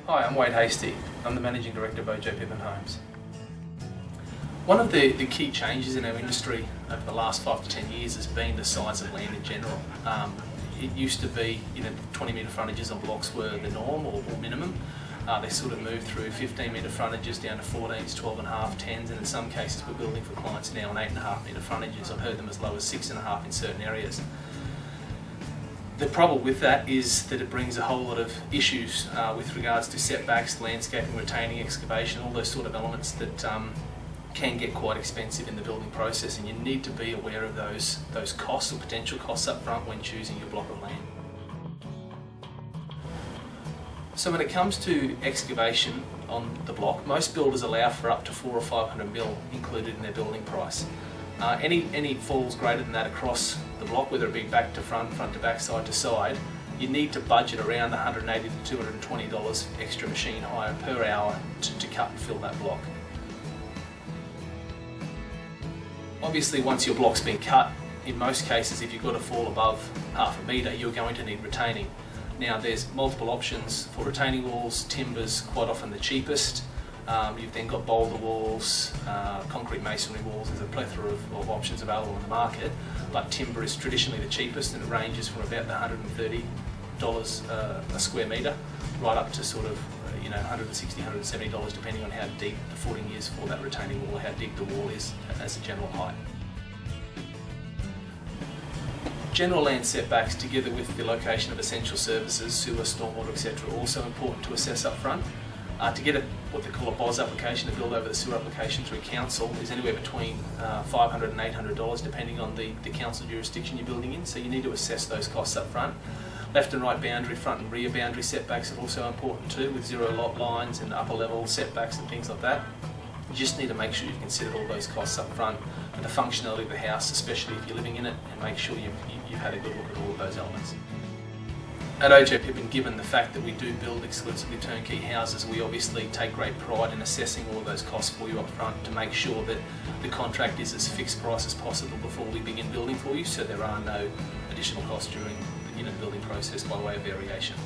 Hi, I'm Hastie. I'm the Managing Director of OJ Pippin Homes. One of the key changes in our industry over the last 5 to 10 years has been the size of land in general. It used to be, 20 metre frontages on blocks were the norm or minimum. They sort of moved through 15 metre frontages down to 14s, 12.5, 10s, and in some cases we're building for clients now on 8.5 metre frontages. I've heard them as low as 6.5 in certain areas. The problem with that is that it brings a whole lot of issues with regards to setbacks, landscaping, retaining, excavation, all those sort of elements that can get quite expensive in the building process, and you need to be aware of those costs or potential costs up front when choosing your block of land. So when it comes to excavation on the block, most builders allow for up to 400 or 500 mil included in their building price. Any falls greater than that across the block, whether it be back to front, front to back, side to side, you need to budget around $180 to $220 extra machine hire per hour to cut and fill that block. Obviously, once your block's been cut, in most cases if you've got a fall above 1/2 metre, you're going to need retaining. Now there's multiple options for retaining walls. Timber's quite often the cheapest. You've then got boulder walls, concrete masonry walls. There's a plethora of options available on the market, but timber is traditionally the cheapest, and it ranges from about the $130 a square metre right up to sort of $160, $170 depending on how deep the footing is for that retaining wall, how deep the wall is as a general height. General land setbacks, together with the location of essential services, sewer, stormwater, etc., are also important to assess up front. To get what they call a BOS application, to build over the sewer application through council, is anywhere between $500 and $800 depending on the council jurisdiction you're building in, so you need to assess those costs up front. Left and right boundary, front and rear boundary setbacks are also important too, with zero lot lines and upper level setbacks and things like that. You just need to make sure you've considered all those costs up front and the functionality of the house, especially if you're living in it, and make sure you've had a good look at all of those elements. At OJ Pippin, given the fact that we do build exclusively turnkey houses, we obviously take great pride in assessing all of those costs for you up front to make sure that the contract is as fixed price as possible before we begin building for you, so there are no additional costs during the building process by way of variation.